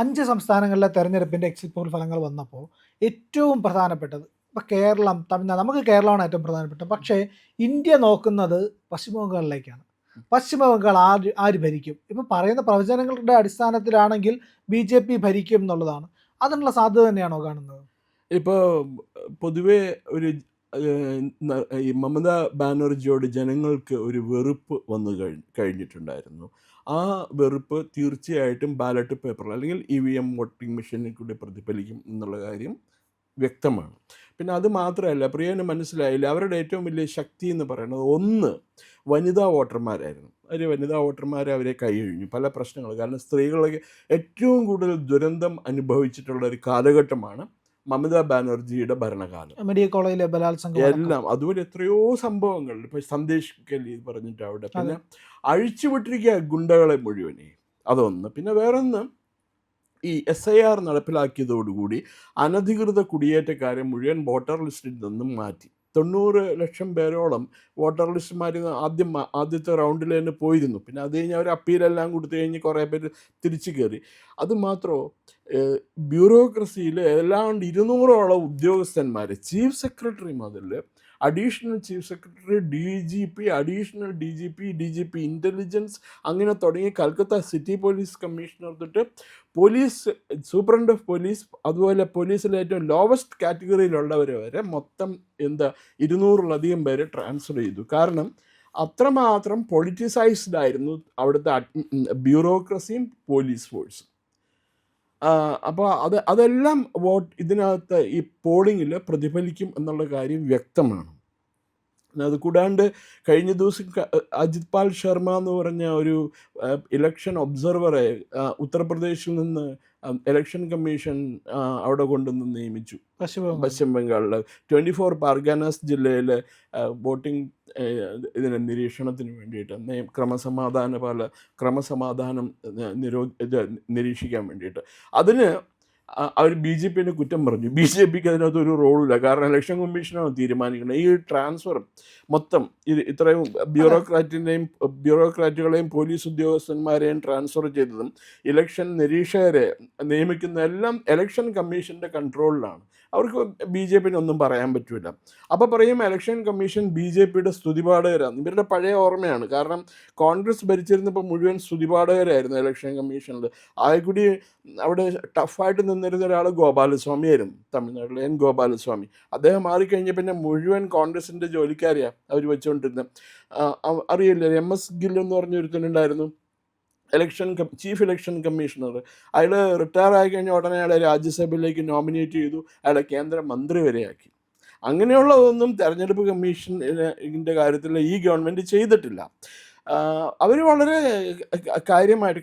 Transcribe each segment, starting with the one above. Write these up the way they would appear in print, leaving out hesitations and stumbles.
5 സംസ്ഥാനങ്ങളിലെ തെരഞ്ഞെടുപ്പിൻ്റെ exit poll ഫലങ്ങൾ വന്നപ്പോൾ ഏറ്റവും പ്രധാനപ്പെട്ടത് ഇപ്പോൾ കേരളം, തമിഴ്നാട്, നമുക്ക് കേരളമാണ് ഏറ്റവും പ്രധാനപ്പെട്ടത്. പക്ഷേ ഇന്ത്യ നോക്കുന്നത് പശ്ചിമ ബംഗാളിലേക്കാണ്. പശ്ചിമ ബംഗാൾ ആര് ഭരിക്കും? ഇപ്പം പറയുന്ന പ്രവചനങ്ങളുടെ അടിസ്ഥാനത്തിലാണെങ്കിൽ BJP ഭരിക്കും എന്നുള്ളതാണ്. അതിനുള്ള സാധ്യത തന്നെയാണോ കാണുന്നത്? ഇപ്പോൾ പൊതുവെ ഒരു ഈ മമതാ ബാനർജിയോട് ജനങ്ങൾക്ക് ഒരു വെറുപ്പ് വന്നു കഴിഞ്ഞിട്ടുണ്ടായിരുന്നു. ആ വെറുപ്പ് തീർച്ചയായിട്ടും ബാലറ്റ് പേപ്പറിൽ അല്ലെങ്കിൽ EVM വോട്ടിംഗ് മെഷീനിൽ കൂടി പ്രതിഫലിക്കും എന്നുള്ള കാര്യം വ്യക്തമാണ്. പിന്നെ അത് മാത്രമല്ല, പ്രിയന് മനസ്സിലായില്ല, അവരുടെ ഏറ്റവും വലിയ ശക്തി എന്ന് പറയുന്നത് ഒന്ന് വനിതാ വോട്ടർമാരായിരുന്നു. വനിതാ വോട്ടർമാരെ അവരെ കൈയൊഴിഞ്ഞു പല പ്രശ്നങ്ങൾ. കാരണം സ്ത്രീകളൊക്കെ ഏറ്റവും കൂടുതൽ ദുരന്തം അനുഭവിച്ചിട്ടുള്ള ഒരു കാലഘട്ടമാണ് മമതാ ബാനർജിയുടെ ഭരണകാലം. മെഡിക്കൽ കോളേജിലെ ബലാത്സംഗം എല്ലാം അതുപോലെ എത്രയോ സംഭവങ്ങൾ. ഇപ്പം സന്ദേശ് കലി പറഞ്ഞിട്ട് അവിടെ പിന്നെ അഴിച്ചുവിട്ടിരിക്കുക ഗുണ്ടകളെ മുഴുവനെ, അതൊന്ന്. പിന്നെ വേറൊന്ന്, ഈ SIR നടപ്പിലാക്കിയതോടുകൂടി അനധികൃത കുടിയേറ്റക്കാരെ മുഴുവൻ വോട്ടർ ലിസ്റ്റിൽ നിന്നും മാറ്റി. 90 ലക്ഷം പേരോളം വോട്ടർ ലിസ്റ്റുമാർ ആദ്യത്തെ റൗണ്ടിൽ തന്നെ പോയിരുന്നു. പിന്നെ അത് കഴിഞ്ഞ് അവർ അപ്പീലെല്ലാം കൊടുത്തു കഴിഞ്ഞ് കുറേ പേര് തിരിച്ചു കയറി. അതുമാത്രമോ ബ്യൂറോക്രസിയിൽ ഏതാണ്ട് 200ഓളം ഉദ്യോഗസ്ഥന്മാർ, ചീഫ് സെക്രട്ടറി മുതൽ additional chief secretary, DGP, additional DGP intelligence, അങ്ങനെ തുടങ്ങി കൽക്കത്ത സിറ്റി പോലീസ് കമ്മീഷണർ തൊട്ട് പോലീസ് സൂപ്രണ്ട് ഓഫ് പോലീസ്, അതുപോലെ പോലീസിലെ ഏറ്റവും ലോവസ്റ്റ് കാറ്റഗറിയിലുള്ളവർ വരെ മൊത്തം 200-ലധികം പേരെ ട്രാൻസ്ഫർ ചെയ്തു. കാരണം അത്രമാത്രം പൊളിറ്റിസൈസ്ഡ് ആയിരുന്നു അവിടുത്തെ ബ്യൂറോക്രസിയും പോലീസ് ഫോഴ്സും. അപ്പോൾ അതെല്ലാം ഇതിനകത്ത് ഈ പോളിങ്ങിൽ പ്രതിഫലിക്കും എന്നുള്ള കാര്യം വ്യക്തമാണ്. അത് കൂടാണ്ട് കഴിഞ്ഞ ദിവസം അജിത് പാൽ ശർമ്മ എന്ന് പറഞ്ഞ ഒരു ഇലക്ഷൻ ഒബ്സർവറെ ഉത്തർപ്രദേശിൽ നിന്ന് ഇലക്ഷൻ കമ്മീഷൻ അവിടെ കൊണ്ടുവന്ന് നിയമിച്ചു. പശ്ചിമ ബംഗാളിൽ 24 പാർഗാനാസ് ജില്ലയിൽ വോട്ടിംഗ് നിരീക്ഷണത്തിന് വേണ്ടിയിട്ട്, ക്രമസമാധാനം നിരീക്ഷിക്കാൻ വേണ്ടിയിട്ട്. അതിന് അവർ BJPനെ കുറ്റം പറഞ്ഞു. BJPക്ക് അതിനകത്ത് ഒരു റോളില്ല. കാരണം ഇലക്ഷൻ കമ്മീഷനാണ് തീരുമാനിക്കുന്നത്. ഈ ട്രാൻസ്ഫർ മൊത്തം ഇത്രയും ബ്യൂറോക്രാറ്റുകളെയും പോലീസ് ഉദ്യോഗസ്ഥന്മാരെയും ട്രാൻസ്ഫർ ചെയ്തതും ഇലക്ഷൻ നിരീക്ഷകരെ നിയമിക്കുന്ന എല്ലാം ഇലക്ഷൻ കമ്മീഷൻ്റെ കൺട്രോളിലാണ്. അവർക്ക് BJPനെ ഒന്നും പറയാൻ പറ്റില്ല. അപ്പോൾ പറയും ഇലക്ഷൻ കമ്മീഷൻ BJPയുടെ സ്തുതിപാഠകരാണ്. ഇവരുടെ പഴയ ഓർമ്മയാണ്. കാരണം കോൺഗ്രസ് ഭരിച്ചിരുന്നപ്പോൾ മുഴുവൻ സ്തുതിപാഠകരായിരുന്നു ഇലക്ഷൻ കമ്മീഷനിൽ. ആയിക്കൂടി അവിടെ ടഫായിട്ട് നിന്നിരുന്ന ഒരാൾ ഗോപാലസ്വാമിയായിരുന്നു, തമിഴ്നാട്ടിലെ N. ഗോപാലസ്വാമി. അദ്ദേഹം മാറിക്കഴിഞ്ഞ പിന്നെ മുഴുവൻ കോൺഗ്രസിൻ്റെ ജോലിക്കാരെയാണ് അവർ വെച്ചുകൊണ്ടിരുന്നത്. അറിയില്ല, MS ഗിൽ എന്ന് പറഞ്ഞൊരുത്തനുണ്ടായിരുന്നു, ചീഫ് ഇലക്ഷൻ കമ്മീഷണർ. അയാൾ റിട്ടയർ ആയി കഴിഞ്ഞ ഉടനെ അയാളെ രാജ്യസഭയിലേക്ക് നോമിനേറ്റ് ചെയ്തു. അയാളെ കേന്ദ്രമന്ത്രി വരെയാക്കി. അങ്ങനെയുള്ളതൊന്നും തെരഞ്ഞെടുപ്പ് കമ്മീഷൻ്റെ കാര്യത്തിൽ ഈ ഗവൺമെൻറ് ചെയ്തിട്ടില്ല. അവർ വളരെ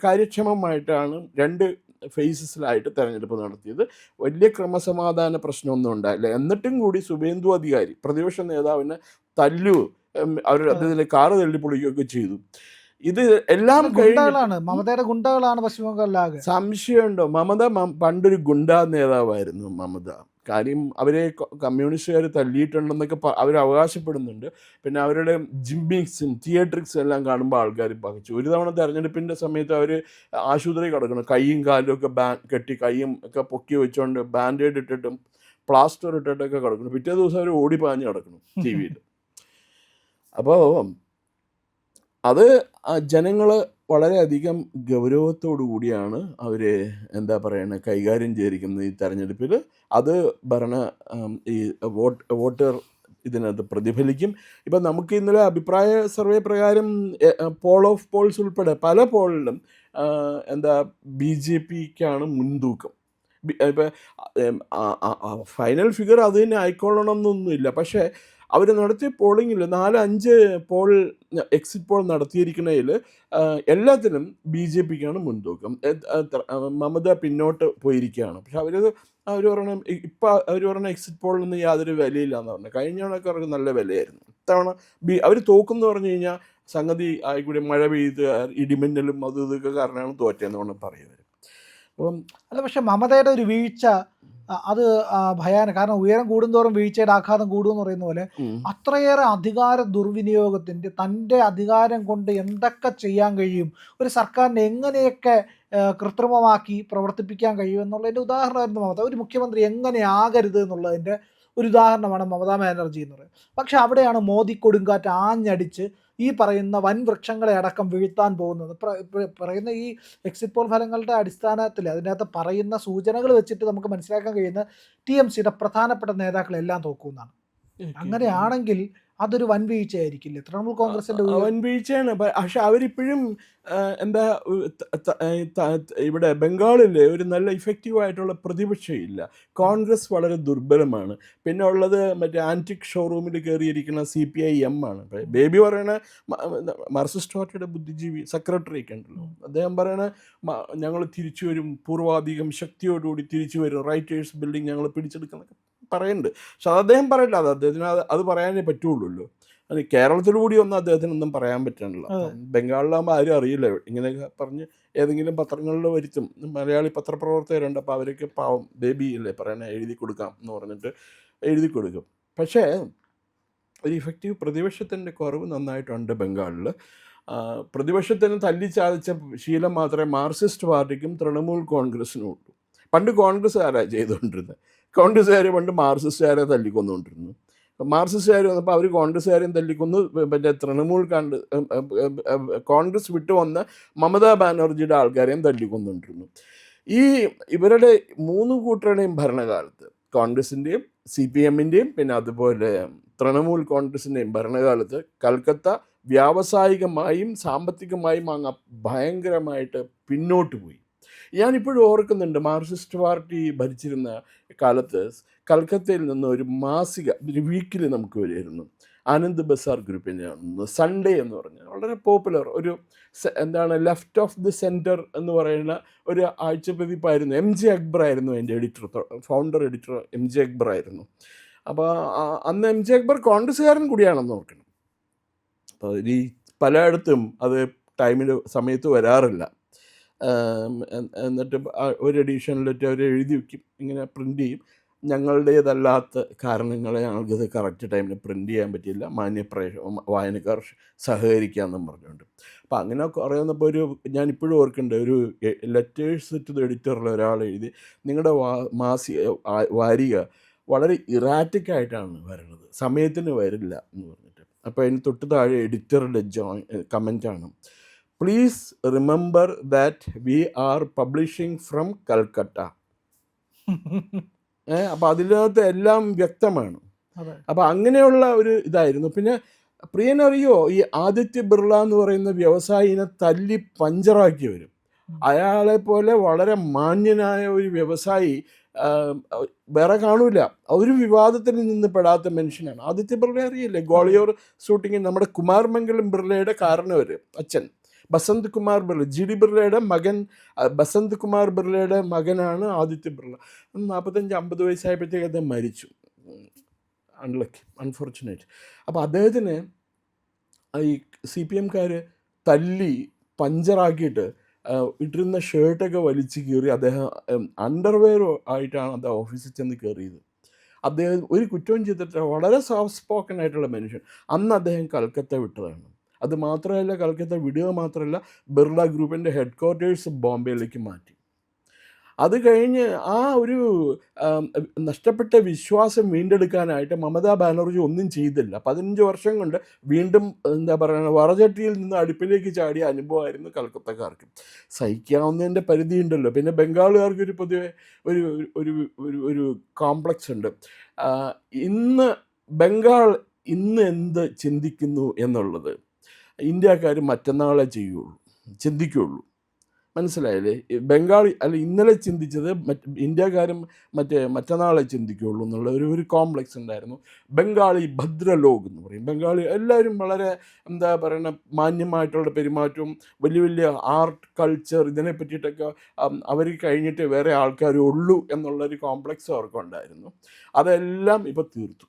കാര്യക്ഷമമായിട്ടാണ് 2 ഫേസസിലായിട്ട് തെരഞ്ഞെടുപ്പ് നടത്തിയത്. വലിയ ക്രമസമാധാന പ്രശ്നമൊന്നും ഉണ്ടായില്ല. എന്നിട്ടും കൂടി സുവേന്ദു അധികാരി പ്രതിപക്ഷ നേതാവിനെ അവരുടെ അദ്ദേഹത്തിൻ്റെ കാറ് തള്ളിപ്പൊളിക്കുകയൊക്കെ ചെയ്തു. ഇത് എല്ലാം മമതയുടെ ഗുണ്ടകളാണ് പശ്ചിമ ബംഗാളിലാകെ. സംശയമുണ്ടോ? മമത പണ്ടൊരു ഗുണ്ടാ നേതാവായിരുന്നു മമത. കാര്യം അവരെ കമ്മ്യൂണിസ്റ്റുകാർ തല്ലിയിട്ടുണ്ടെന്നൊക്കെ അവർ അവകാശപ്പെടുന്നുണ്ട്. പിന്നെ അവരുടെ ജിമ്മിങ്സും തിയേറ്ററിക്സും എല്ലാം കാണുമ്പോൾ ആൾക്കാർ പകച്ചു. ഒരു തവണ തെരഞ്ഞെടുപ്പിൻ്റെ സമയത്ത് അവർ ആശുപത്രി കിടക്കണം, കൈയും കാലും ഒക്കെ കെട്ടി കൈയും ഒക്കെ പൊക്കി വെച്ചുകൊണ്ട് ബാൻഡേഡ് ഇട്ടിട്ടും പ്ലാസ്റ്റർ ഇട്ടിട്ടൊക്കെ കിടക്കണം. പിറ്റേ ദിവസം അവർ ഓടിപ്പാഞ്ഞ് കിടക്കണം TV. അപ്പോൾ അത് ജനങ്ങൾ വളരെയധികം ഗൗരവത്തോടു കൂടിയാണ് അവർ കൈകാര്യം ചെയ്തിരിക്കുന്നത് ഈ തെരഞ്ഞെടുപ്പിൽ. അത് ഈ വോട്ടർ ഇതിനകത്ത് പ്രതിഫലിക്കും. ഇപ്പം നമുക്ക് ഇന്നലെ അഭിപ്രായ സർവേ പ്രകാരം പോൾ ഓഫ് പോൾസ് ഉൾപ്പെടെ പല പോളിലും BJPക്കാണ് മുൻതൂക്കം. ഇപ്പം ഫൈനൽ ഫിഗർ അത് തന്നെ ആയിക്കൊള്ളണം എന്നൊന്നുമില്ല. പക്ഷേ അവർ നടത്തിയ പോളിങ്ങിൽ 4-5 എക്സിറ്റ് പോൾ നടത്തിയിരിക്കുന്നതിൽ എല്ലാത്തിനും BJPക്കാണ് മുൻതൂക്കം. മമത പിന്നോട്ട് പോയിരിക്കുകയാണ്. പക്ഷെ അവർ പറഞ്ഞ എക്സിറ്റ് പോളിലൊന്നും യാതൊരു വിലയില്ലാന്ന് പറഞ്ഞു. കഴിഞ്ഞ തവണയൊക്കെ അവർക്ക് നല്ല വിലയായിരുന്നു. ഇത്തവണ അവർ തോക്കുമെന്ന് പറഞ്ഞു കഴിഞ്ഞാൽ സംഗതി ആയിക്കൂടി മഴ പെയ്ത് ഇടിമിന്നലും അതും ഇതൊക്കെ കാരണമാണ് തോറ്റതെന്ന് പറയുന്നത്. അപ്പം പക്ഷെ മമതയുടെ ഒരു വീഴ്ച അത് കാരണം ഉയരം കൂടുന്തോറും വീഴ്ചയുടെ ആഘാതം കൂടുമെന്ന് പറയുന്ന പോലെ അത്രയേറെ അധികാര ദുർവിനിയോഗത്തിൻ്റെ തൻ്റെ അധികാരം കൊണ്ട് എന്തൊക്കെ ചെയ്യാൻ കഴിയും, ഒരു സർക്കാരിനെ എങ്ങനെയൊക്കെ കൃത്രിമമാക്കി പ്രവർത്തിപ്പിക്കാൻ കഴിയും എന്നുള്ളതിൻ്റെ ഉദാഹരണമായിരുന്നു മമത. ഒരു മുഖ്യമന്ത്രി എങ്ങനെ ആകരുത് എന്നുള്ളതിൻ്റെ ഒരു ഉദാഹരണമാണ് മമതാ ബാനർജി എന്ന് പറയുന്നത്. പക്ഷെ അവിടെയാണ് മോദി കൊടുങ്കാറ്റ് ആഞ്ഞടിച്ച് ഈ പറയുന്ന വൻ വൃക്ഷങ്ങളെ അടക്കം വീഴ്ത്താൻ പോകുന്നത്. പറയുന്ന ഈ എക്സിറ്റ് പോൾ ഫലങ്ങളുടെ അടിസ്ഥാനത്തിൽ അതിനകത്ത് പറയുന്ന സൂചനകൾ വെച്ചിട്ട് നമുക്ക് മനസ്സിലാക്കാൻ കഴിയുന്ന TMCയുടെ പ്രധാനപ്പെട്ട നേതാക്കളെല്ലാം തോക്കുമെന്നാണ്. അങ്ങനെയാണെങ്കിൽ അതൊരു വൻ വീഴ്ചയായിരിക്കില്ലേ തൃണമൂൽ കോൺഗ്രസിന്റെ വൻ വീഴ്ചയാണ്. പക്ഷെ അവരിപ്പോഴും എന്താ ഇവിടെ ബംഗാളിൽ ഒരു നല്ല ഇഫക്റ്റീവായിട്ടുള്ള പ്രതിപക്ഷം ഇല്ല. കോൺഗ്രസ് വളരെ ദുർബലമാണ്. പിന്നെ ഉള്ളത് മറ്റേ ആൻറ്റിക് ഷോറൂമിൽ കയറിയിരിക്കുന്ന CPIM ആണ്. ബേബി പറയണ മാർക്സിസ്റ്റ് പാർട്ടിയുടെ ബുദ്ധിജീവി സെക്രട്ടറി ഒക്കെ ഉണ്ടല്ലോ, അദ്ദേഹം പറയണ ഞങ്ങൾ തിരിച്ചു വരും, പൂർവാധികം ശക്തിയോടുകൂടി തിരിച്ചു വരും, റൈറ്റേഴ്സ് ബിൽഡിംഗ് ഞങ്ങൾ പിടിച്ചെടുക്കുന്നൊക്കെ പറയുന്നുണ്ട്. പക്ഷെ അത് അദ്ദേഹം പറയണ്ട, അത് അദ്ദേഹത്തിന് അത് പറയാനേ പറ്റുള്ളൂ. അത് കേരളത്തിലൂടെ ഒന്നും അദ്ദേഹത്തിനൊന്നും പറയാൻ പറ്റണല്ലോ. ബംഗാളിലാകുമ്പോൾ ആരും അറിയില്ല. ഇങ്ങനെയൊക്കെ പറഞ്ഞ് ഏതെങ്കിലും പത്രങ്ങളിൽ വരുത്തും. മലയാളി പത്രപ്രവർത്തകരുണ്ട്, അപ്പോൾ അവരൊക്കെ പാവം ബേബി അല്ലേ പറയണേ, എഴുതി കൊടുക്കാം എന്ന് പറഞ്ഞിട്ട് എഴുതി കൊടുക്കും. പക്ഷേ ഒരു ഇഫക്റ്റീവ് പ്രതിപക്ഷത്തിൻ്റെ കുറവ് നന്നായിട്ടുണ്ട് ബംഗാളിൽ. പ്രതിപക്ഷത്തിന് തല്ലിച്ചാതിച്ച ശീലം മാത്രമേ മാർക്സിസ്റ്റ് പാർട്ടിക്കും തൃണമൂൽ കോൺഗ്രസിനും ഉള്ളൂ. പണ്ട് കോൺഗ്രസ്സുകാരാണ് ചെയ്തുകൊണ്ടിരുന്നത്. കോൺഗ്രസ്സുകാർ പണ്ട് മാർക്സിസ്റ്റുകാരെ തല്ലിക്കൊന്നുകൊണ്ടിരുന്നു. മാർക്സിസ്റ്റുകാർ വന്നപ്പോൾ അവർ കോൺഗ്രസ്സുകാരെയും തല്ലിക്കൊന്നു. പിന്നെ തൃണമൂൽ കോൺഗ്രസ് വിട്ടു വന്ന മമതാ ബാനർജിയുടെ ആൾക്കാരെയും തല്ലിക്കൊന്നുകൊണ്ടിരുന്നു. ഇവരുടെ മൂന്ന് കൂട്ടരുടെയും ഭരണകാലത്ത്, കോൺഗ്രസിൻ്റെയും CPMൻ്റെയും പിന്നെ അതുപോലെ തൃണമൂൽ കോൺഗ്രസിൻ്റെയും ഭരണകാലത്ത് കൽക്കത്ത വ്യാവസായികമായും സാമ്പത്തികമായും അങ്ങ് ഭയങ്കരമായിട്ട് പിന്നോട്ട് പോയി. ഞാനിപ്പോഴും ഓർക്കുന്നുണ്ട്, മാർക്സിസ്റ്റ് പാർട്ടി ഭരിച്ചിരുന്ന കാലത്ത് കൽക്കത്തയിൽ നിന്ന് ഒരു മാസിക, ഒരു വീക്കിലി നമുക്ക് വരുമായിരുന്നു. ആനന്ദ് ബസാർ ഗ്രൂപ്പിൻ്റെ സൺഡേ എന്ന് പറഞ്ഞാൽ വളരെ പോപ്പുലർ ഒരു ലെഫ്റ്റ് ഓഫ് ദി സെൻറ്റർ എന്ന് പറയുന്ന ഒരു ആഴ്ചപ്പതിപ്പായിരുന്നു. MJ അക്ബർ ആയിരുന്നു അതിൻ്റെ editor, founder editor MJ Akbar ആയിരുന്നു. അപ്പോൾ അന്ന് MJ അക്ബർ കോൺഗ്രസ്സുകാരൻ കൂടിയാണെന്ന് ഓർക്കണം. അപ്പോൾ ഈ പലയിടത്തും അത് സമയത്ത് വരാറില്ല. എന്നിട്ട് ഒരു എഡീഷനിലിട്ട് അവർ എഴുതി വയ്ക്കും, ഇങ്ങനെ പ്രിൻ്റ് ചെയ്യും, ഞങ്ങളുടേതല്ലാത്ത കാരണങ്ങളെ ഞങ്ങൾക്കിത് കറക്റ്റ് ടൈമിൽ പ്രിൻ്റ് ചെയ്യാൻ പറ്റില്ല, വായനക്കാർ സഹകരിക്കാമെന്നും പറഞ്ഞുകൊണ്ട്. അപ്പോൾ അങ്ങനെ പറയുന്നപ്പോൾ ഞാനിപ്പോഴും ഓർക്കുന്നുണ്ട്, ഒരു ലെറ്റേഴ്സ് ടു ദ എഡിറ്ററിൽ ഒരാൾ എഴുതി, നിങ്ങളുടെ വാരിക വളരെ ഇറാറ്റിക്കായിട്ടാണ് വരുന്നത്, സമയത്തിന് വരില്ല എന്ന് പറഞ്ഞിട്ട്. അപ്പോൾ അതിന് തൊട്ട് താഴെ എഡിറ്ററുടെ കമൻറ്റാണ്, please remember that we are publishing from Calcutta. അപ്പോൾ അതിനകത്ത് എല്ലാം വ്യക്തമാണ്. അപ്പോൾ അങ്ങനെയുള്ള ഒരു ഇതായിരുന്നു. പിന്നെ പ്രിയനറിയോ, ഈ ആദിത്യ ബിർള എന്ന് പറയുന്ന വ്യവസായിനെ തല്ലി പഞ്ചറാക്കി വരും. അയാളെ പോലെ വളരെ മാന്യനായ ഒരു വ്യവസായി വേറെ കാണൂല. ഒരു വിവാദത്തിൽ നിന്ന് പെടാത്ത മനുഷ്യനാണ് ആദിത്യ ബിർള. അറിയില്ലേ, ഗ്വാളിയോർ ഷൂട്ടിങ്ങിൽ നമ്മുടെ കുമാർമംഗലം ബിർളയുടെ കാരണവർ അച്ഛൻ ബസന്ത് കുമാർ ബിർള, GD ബിർളയുടെ മകൻ ബസന്ത് കുമാർ ബിർളയുടെ മകനാണ് ആദിത്യ ബിർള. 45-50 വയസ്സായപ്പോഴത്തേക്ക് അദ്ദേഹം മരിച്ചു, അൺഫോർച്ചുനേറ്റ്. അപ്പോൾ അദ്ദേഹത്തിന് ഈ CPMക്കാർ തല്ലി പഞ്ചറാക്കിയിട്ട് ഇട്ടിരുന്ന ഷർട്ടൊക്കെ വലിച്ചു കീറി അദ്ദേഹം അണ്ടർവെയർ ആയിട്ടാണ് അദ്ദേഹം ഓഫീസിൽ ചെന്ന് കയറിയത്. അദ്ദേഹം ഒരു കുറ്റവും ചെയ്തിട്ട് വളരെ സോഫ്റ്റ് സ്പോക്കൺ ആയിട്ടുള്ള മനുഷ്യൻ. അന്ന് അദ്ദേഹം കൽക്കത്ത വിട്ടതാണ്. അത് മാത്രമല്ല, കൽക്കത്ത വിടുക മാത്രമല്ല, ബിർള ഗ്രൂപ്പിൻ്റെ ഹെഡ് ക്വാർട്ടേഴ്സ് ബോംബെയിലേക്ക് മാറ്റി. അത് കഴിഞ്ഞ് ആ ഒരു നഷ്ടപ്പെട്ട വിശ്വാസം വീണ്ടെടുക്കാനായിട്ട് മമതാ ബാനർജി ഒന്നും ചെയ്തില്ല. 15 വർഷം കൊണ്ട് വീണ്ടും എന്താ പറയുക, വറചട്ടിയിൽ നിന്ന് അടുപ്പിലേക്ക് ചാടിയ അനുഭവമായിരുന്നു കൽക്കത്തക്കാർക്ക്. സഹിക്കാവുന്നതിൻ്റെ പരിധിയുണ്ടല്ലോ. പിന്നെ ബംഗാളുകാർക്ക് പൊതുവെ ഒരു ഒരു ഒരു കോംപ്ലക്സ് ഉണ്ട്. ബംഗാൾ ഇന്ന് എന്ത് ചിന്തിക്കുന്നു എന്നുള്ളത് ഇന്ത്യക്കാർ മറ്റന്നാളെ ചിന്തിക്കുകയുള്ളൂ. മനസ്സിലായില്ലേ? ബംഗാളി ഇന്നലെ ചിന്തിച്ചത് ഇന്ത്യക്കാരും മറ്റന്നാളെ ചിന്തിക്കുകയുള്ളൂ എന്നുള്ള ഒരു കോംപ്ലക്സ് ഉണ്ടായിരുന്നു. ബംഗാളി ഭദ്രലോക് എന്ന് പറയും. ബംഗാളി എല്ലാവരും വളരെ എന്താ പറയുക, മാന്യമായിട്ടുള്ള പെരുമാറ്റവും വലിയ വലിയ ആർട്ട് കൾച്ചർ ഇതിനെ പറ്റിയിട്ടൊക്കെ അവർ കഴിഞ്ഞിട്ട് വേറെ ആൾക്കാരുള്ളൂ എന്നുള്ളൊരു കോംപ്ലക്സ് അവർക്കുണ്ടായിരുന്നു. അതെല്ലാം ഇപ്പോൾ തീർത്തു.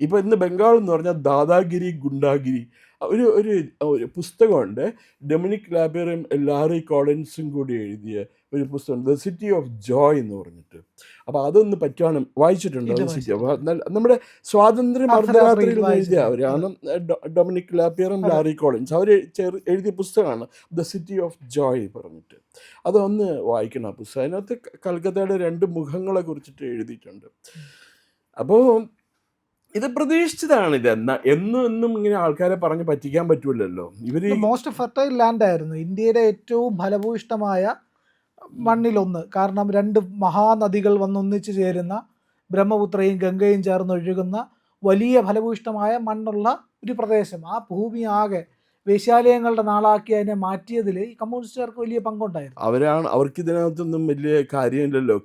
ഇപ്പോൾ ഇന്ന് ബംഗാൾ എന്ന് പറഞ്ഞാൽ ദാദാഗിരി, ഗുണ്ടാഗിരി, ഒരു ഒരു ഒരു പുസ്തകമുണ്ട്, ഡൊമിനിക് ലാബറും ലാറി കോളിൻസും കൂടി എഴുതിയ ഒരു പുസ്തകം, ദ സിറ്റി ഓഫ് ജോയ് എന്ന് പറഞ്ഞിട്ട്. അപ്പോൾ അതൊന്ന് പറ്റുവാണ്, വായിച്ചിട്ടുണ്ടോ? ഇല്ല, ദ സിറ്റി ഓഫ് വായിച്ചിട്ടില്ല. നമ്മുടെ സ്വാതന്ത്ര്യം അർദ്ധരാത്രിയിൽ അർദ്ധരാത്രിയിൽ എഴുതിയ വായിച്ചിട്ടുണ്ട്. അവരാണ്, ഡൊമിനിക് ലാബറും അതെ. ലാറി കോളിൻസ്, അവർ എഴുതിയ പുസ്തകമാണ് ദ സിറ്റി ഓഫ് ജോയ് പറഞ്ഞിട്ട്. അതൊന്ന് വായിക്കണം ആ പുസ്തകം. അതിനകത്ത് കൽക്കത്തയുടെ 2 മുഖങ്ങളെ കുറിച്ചിട്ട് എഴുതിയിട്ടുണ്ട്. അപ്പോൾ ഇത് പ്രതീക്ഷിച്ചതാണ്. ഇത് എന്നും ഇങ്ങനെ ആൾക്കാരെ പറഞ്ഞ് പറ്റിക്കാൻ പറ്റൂലല്ലോ. ഇവര് ഇത് മോസ്റ്റ് ഫെർട്ടൈൽ ലാൻഡ് ആയിരുന്നു, ഇന്ത്യയിലെ ഏറ്റവും ഫലഭൂയിഷ്ടമായ മണ്ണിലൊന്ന്. കാരണം 2 മഹാനദികൾ വന്നൊന്നിച്ചു ചേരുന്ന, ബ്രഹ്മപുത്രയും ഗംഗയും ചേർന്നൊഴുകുന്ന വലിയ ഫലഭൂയിഷ്ടമായ മണ്ണുള്ള ഒരു പ്രദേശം. ആ ഭൂമി ആകെ വേശ്യാലയങ്ങളുടെ നാളാക്കി അതിനെ മാറ്റിയതിൽ ഈ കമ്മ്യൂണിസ്റ്റുകാർക്ക് വലിയ പങ്കുണ്ടായിരുന്നു. അവർക്ക് ഇതിനകത്തൊന്നും വലിയ കാര്യമില്ലല്ലോ.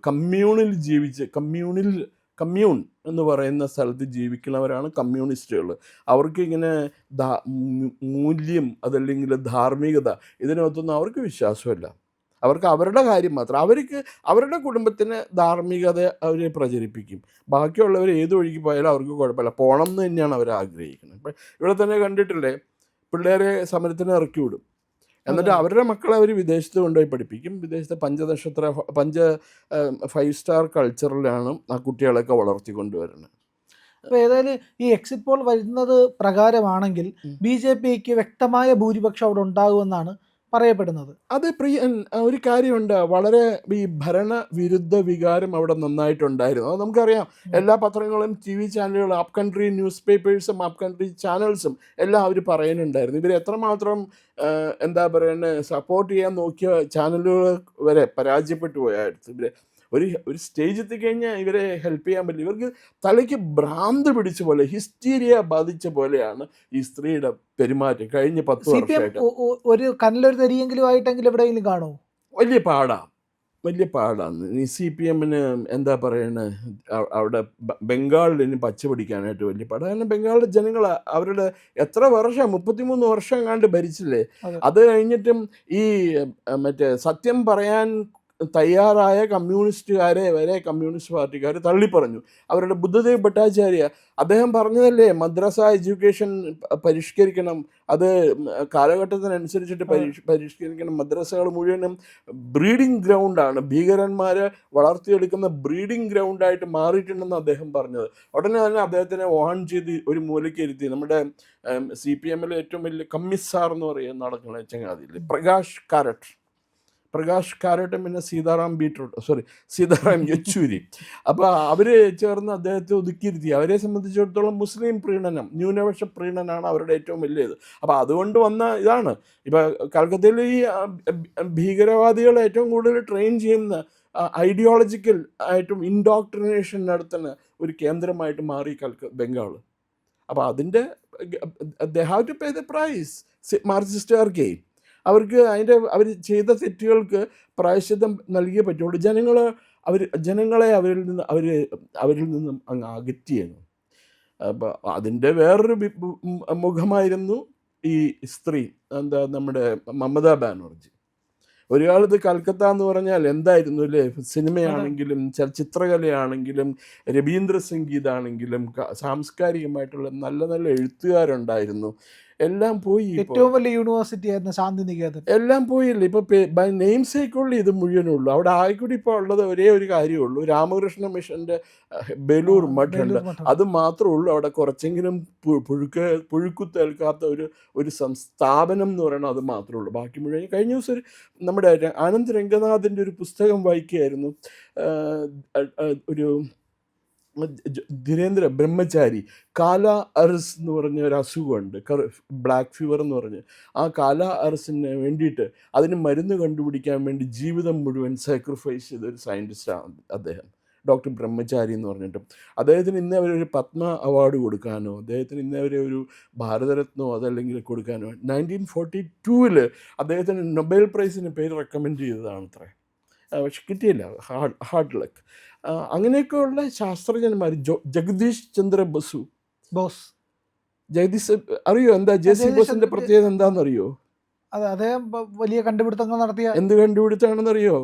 കമ്മ്യൂൺ എന്ന് പറയുന്ന സ്ഥലത്ത് ജീവിക്കുന്നവരാണ് കമ്മ്യൂണിസ്റ്റുകൾ. അവർക്ക് ഇങ്ങനെ മൂല്യം അതല്ലെങ്കിൽ ധാർമ്മികത ഇതിനകത്തൊന്നും അവർക്ക് വിശ്വാസമല്ല. അവർക്ക് അവരുടെ കാര്യം മാത്രം. അവരുടെ കുടുംബത്തിന് ധാർമ്മികത അവർ പ്രചരിപ്പിക്കും. ബാക്കിയുള്ളവർ ഏത് വഴിക്ക് പോയാലും അവർക്ക് കുഴപ്പമില്ല, പോകണം എന്ന് തന്നെയാണ് അവർ ആഗ്രഹിക്കുന്നത്. ഇപ്പം ഇവിടെ തന്നെ കണ്ടിട്ടില്ലേ, പിള്ളേരെ സമരത്തിന് ഇറക്കി വിടും, എന്നിട്ട് അവരുടെ മക്കളെ അവർ വിദേശത്ത് കൊണ്ടുപോയി പഠിപ്പിക്കും. വിദേശത്തെ 5 സ്റ്റാർ കൾച്ചറിലാണ് ആ കുട്ടികളെയൊക്കെ വളർത്തിക്കൊണ്ടുവരുന്നത്. അപ്പോൾ ഏതായാലും ഈ എക്സിറ്റ് പോൾ വരുന്നത് പ്രകാരമാണെങ്കിൽ BJPക്ക് വ്യക്തമായ ഭൂരിപക്ഷം അവിടെ ഉണ്ടാകുമെന്നാണ് പറയപ്പെടുന്നത്. അത് ഒരു കാര്യമുണ്ട്, വളരെ ഈ ഭരണവിരുദ്ധ വികാരം അവിടെ നന്നായിട്ടുണ്ടായിരുന്നു. അത് നമുക്കറിയാം. എല്ലാ പത്രങ്ങളും TV ചാനലുകളും അപ്പ് കൺട്രി ന്യൂസ് പേപ്പേഴ്സും അപ്പ് കൺട്രി ചാനൽസും എല്ലാം അവർ പറയുന്നുണ്ടായിരുന്നു. ഇവർ എത്രമാത്രം എന്താ പറയുന്നത് സപ്പോർട്ട് ചെയ്യാൻ നോക്കിയ ചാനലുകൾ വരെ പരാജയപ്പെട്ടു പോയായിരുന്നു. ഇവർ ഒരു സ്റ്റേജ് എത്തിക്കഴിഞ്ഞാൽ ഇവരെ ഹെൽപ്പ് ചെയ്യാൻ പറ്റില്ല. ഇവർക്ക് തലയ്ക്ക് ഭ്രാന്ത് പിടിച്ച പോലെ, ഹിസ്റ്റീരിയ ബാധിച്ച പോലെയാണ് ഈ സ്ത്രീയുടെ പെരുമാറ്റം കഴിഞ്ഞ 10 വർഷമായിട്ട്. ഒരു കനലൊരു തരിയെങ്കിലും ആയിട്ടെങ്കിലും എവിടെയെങ്കിലും കാണുമോ? വലിയ പാടാണ്. ഈ CPMന് എന്താ പറയണത്, അവിടെ ബംഗാളിൽ ഇനി പച്ച പിടിക്കാനായിട്ട് വലിയ പാടാണ്. കാരണം ബംഗാളിലെ ജനങ്ങൾ അവരുടെ എത്ര വർഷം, 33 വർഷം എങ്ങാണ്ട് ഭരിച്ചില്ലേ. അത് കഴിഞ്ഞിട്ടും ഈ മറ്റേ സത്യം പറയാൻ തയ്യാറായ കമ്മ്യൂണിസ്റ്റുകാരെ വരെ കമ്മ്യൂണിസ്റ്റ് പാർട്ടിക്കാർ തള്ളിപ്പറഞ്ഞു. അവരുടെ ബുദ്ധദേവ് ഭട്ടാചാര്യ അദ്ദേഹം പറഞ്ഞതല്ലേ, മദ്രസ എഡ്യൂക്കേഷൻ പരിഷ്കരിക്കണം, അത് കാലഘട്ടത്തിനനുസരിച്ചിട്ട് പരിഷ്കരിക്കണം. മദ്രസകൾ മുഴുവനും ബ്രീഡിംഗ് ഗ്രൗണ്ടാണ്, ഭീകരന്മാരെ വളർത്തിയെടുക്കുന്ന ബ്രീഡിംഗ് ഗ്രൗണ്ടായിട്ട് മാറിയിട്ടുണ്ടെന്ന് അദ്ദേഹം പറഞ്ഞത്. ഉടനെ തന്നെ അദ്ദേഹത്തിനെ വാൺ ചെയ്ത് ഒരു മൂലയ്ക്ക് ഇരുത്തി. നമ്മുടെ CPMലെ ഏറ്റവും വലിയ കമ്മിസാർ എന്ന് പറയുന്ന നടക്കുന്ന ചങ്ങാതിയില്ലേ, പ്രകാശ് കാരട്ടും പിന്നെ സീതാറാം യെച്ചൂരി. അപ്പോൾ അവർ ചേർന്ന് അദ്ദേഹത്തെ ഒതുക്കിയിരുത്തി. അവരെ സംബന്ധിച്ചിടത്തോളം മുസ്ലിം പ്രീണനം, ന്യൂനപക്ഷ പ്രീണനാണ് അവരുടെ ഏറ്റവും വലിയത്. അപ്പോൾ അതുകൊണ്ട് വന്ന ഇതാണ്. ഇപ്പോൾ കൽക്കത്തയിൽ ഈ ഭീകരവാദികളെ ഏറ്റവും കൂടുതൽ ട്രെയിൻ ചെയ്യുന്ന, ഐഡിയോളജിക്കൽ ആയിട്ടും ഇൻഡോക്ട്രിനേഷൻ നടത്തുന്ന ഒരു കേന്ദ്രമായിട്ട് മാറി ബംഗാൾ. അപ്പോൾ അതിൻ്റെ they have to pay the price. മാർക്സിസ്റ്റുകാർക്കേ അവർ ചെയ്ത തെറ്റുകൾക്ക് പ്രായശ്ചിത്തം നൽകിയേ പറ്റുള്ളൂ. ജനങ്ങളെ അവരിൽ നിന്നും അങ്ങ് അകറ്റിയാണ്. അപ്പോൾ അതിൻ്റെ വേറൊരു മുഖമായിരുന്നു ഈ സ്ത്രീ, നമ്മുടെ മമതാ ബാനർജി. ഒരു കാലത്ത് കൽക്കത്ത എന്ന് പറഞ്ഞാൽ എന്തായിരുന്നു അല്ലേ, സിനിമയാണെങ്കിലും ചലച്ചിത്രകലയാണെങ്കിലും രവീന്ദ്ര സംഗീതാണെങ്കിലും സാംസ്കാരികമായിട്ടുള്ള നല്ല നല്ല എഴുത്തുകാരുണ്ടായിരുന്നു. എല്ലാം പോയി. ഏറ്റവും വലിയ യൂണിവേഴ്സിറ്റി ആയിരുന്നു ശാന്തിനികേതൻ. എല്ലാം പോയില്ലേ. ഇപ്പോൾ ബൈ നെയിം സേക്കുള്ളൂ ഇത് മുഴുവനുള്ളൂ. അവിടെ ആയിക്കൂടി ഇപ്പോൾ ഉള്ളത് ഒരേ ഒരു കാര്യമുള്ളൂ, രാമകൃഷ്ണ മിഷൻ്റെ ബേലൂർ മഠമുണ്ട്. അത് മാത്രമേ ഉള്ളൂ അവിടെ കുറച്ചെങ്കിലും പുഴുക്കുത്തേൽക്കാത്ത ഒരു സ്ഥാപനം എന്ന് പറയുന്നത്. അത് മാത്രമേ ഉള്ളൂ. ബാക്കി മുഴുവൻ കഴിഞ്ഞ ദിവസം നമ്മുടെ ആനന്ദ് രംഗനാഥിൻ്റെ ഒരു പുസ്തകം വായിക്കുകയായിരുന്നു. ഒരു ധീരേന്ദ്ര ബ്രഹ്മചാരി, കാല അർസ് എന്ന് പറഞ്ഞ ഒരു അസുഖമുണ്ട്, ബ്ലാക്ക് ഫീവർ എന്ന് പറഞ്ഞ്. ആ കാല അർസിന് വേണ്ടിയിട്ട് അതിന് മരുന്ന് കണ്ടുപിടിക്കാൻ വേണ്ടി ജീവിതം മുഴുവൻ സാക്രിഫൈസ് ചെയ്ത ഒരു സയൻറ്റിസ്റ്റാണ് അദ്ദേഹം, ഡോക്ടർ ബ്രഹ്മചാരി എന്ന് പറഞ്ഞിട്ട്. അദ്ദേഹത്തിന് ഇന്നേ അവരൊരു പത്മ അവാർഡ് കൊടുക്കാനോ, അദ്ദേഹത്തിന് ഇന്നേ അവരെ ഒരു ഭാരതരത്നോ അതല്ലെങ്കിൽ കൊടുക്കാനോ 1942 അദ്ദേഹത്തിന് നൊബേൽ പ്രൈസിന് പേര് റെക്കമെൻഡ് ചെയ്തതാണ് അത്രേ. പക്ഷെ കിട്ടിയില്ല, ഹാർഡ് ലക്ക്. അങ്ങനെയൊക്കെയുള്ള ശാസ്ത്രജ്ഞന്മാർ, ജഗദീഷ് ചന്ദ്ര ബോസ് അറിയോ? എന്താ JC ബോസിൻ്റെ പ്രത്യേകത എന്താണെന്നറിയോ? അതെ, അദ്ദേഹം വലിയ കണ്ടുപിടുത്തങ്ങൾ നടത്തിയ എന്ത് കണ്ടുപിടുത്താണെന്നറിയോ?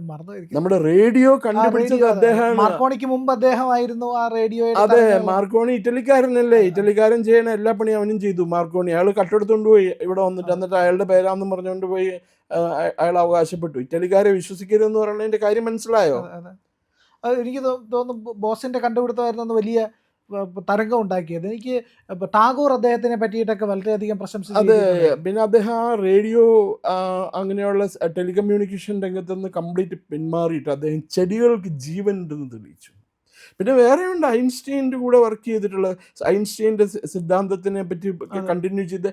മറന്നു നമ്മുടെ റേഡിയോ കണ്ടുപിടിച്ചത് അദ്ദേഹമാണ്. മാർക്കോണിക്ക് മുമ്പ് അദ്ദേഹമായിരുന്നു ആ റേഡിയോയുടെ അതെ, മാർക്കോണി ഇറ്റലിക്കാരനല്ലേ, ഇറ്റലിക്കാരൻ ചെയ്യണ എല്ലാ പണിയും അവനും ചെയ്തു. മാർക്കോണി അയാൾ കട്ടെടുത്തോണ്ട് പോയി ഇവിടെ വന്നിട്ട്, എന്നിട്ട് അയാളുടെ പേരാന്ന് പറഞ്ഞുകൊണ്ട് പോയി അയാൾ അവകാശപ്പെട്ടു. ഇറ്റലിക്കാരെ വിശ്വസിക്കരുതെന്ന് പറയുന്നതിന്റെ കാര്യം മനസ്സിലായോ? അത് എനിക്ക് തോന്നുന്നു ബോസിന്റെ കണ്ടുപിടുത്തമായിരുന്നു വലിയ തരംഗം ഉണ്ടാക്കിയത്. എനിക്ക് ടാഗോർ അദ്ദേഹത്തിനെ പറ്റിയിട്ടൊക്കെ വളരെയധികം പ്രശംസിച്ചു. അതെ, പിന്നെ അദ്ദേഹം ആ റേഡിയോ അങ്ങനെയുള്ള ടെലികമ്മ്യൂണിക്കേഷൻ രംഗത്ത് നിന്ന് കംപ്ലീറ്റ് പിന്മാറിയിട്ട് അദ്ദേഹം ചെടികൾക്ക് ജീവൻ ഉണ്ടെന്ന് തെളിയിച്ചു. പിന്നെ വേറെ ഉണ്ട്, ഐൻസ്റ്റീൻ്റെ കൂടെ വർക്ക് ചെയ്തിട്ടുള്ള, ഐൻസ്റ്റീൻ്റെ സിദ്ധാന്തത്തിനെ പറ്റി കണ്ടിന്യൂ ചെയ്ത്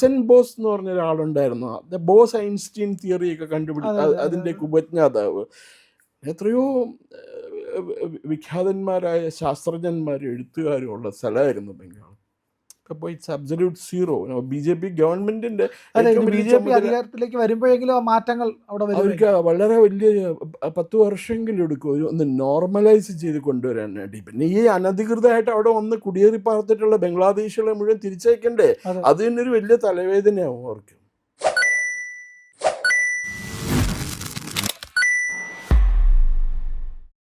എൻ ബോസ് എന്ന് പറഞ്ഞ ഒരാളുണ്ടായിരുന്നു. ബോസ് ഐൻസ്റ്റീൻ തിയറിയൊക്കെ കണ്ടുപിടിച്ച അതിൻ്റെ ഉപജ്ഞാതാവ്. എത്രയോ വിഖ്യാതന്മാരായ ശാസ്ത്രജ്ഞന്മാരും എഴുത്തുകാരും ഉള്ള സ്ഥലമായിരുന്നു ബംഗാൾ. അപ്പോൾ ഇറ്റ്സ് അബ്സല്യൂട്ട് സീറോ. BJP ഗവൺമെന്റിന്റെ BJP അധികാരത്തിലേക്ക് വരുമ്പോഴെങ്കിലും ആ മാറ്റങ്ങൾ അവിടെ അവർക്ക് വളരെ വലിയ 10 വർഷമെങ്കിലും എടുക്കും ഒന്ന് നോർമലൈസ് ചെയ്ത് കൊണ്ടുവരാൻ വേണ്ടി. പിന്നെ ഈ അനധികൃതമായിട്ട് അവിടെ വന്ന് കുടിയേറി പാർത്തിട്ടുള്ള ബംഗ്ലാദേശികളെ മുഴുവൻ തിരിച്ചയക്കണ്ടേ, അത് തന്നെ ഒരു വലിയ തലവേദനയാവും അവർക്ക്.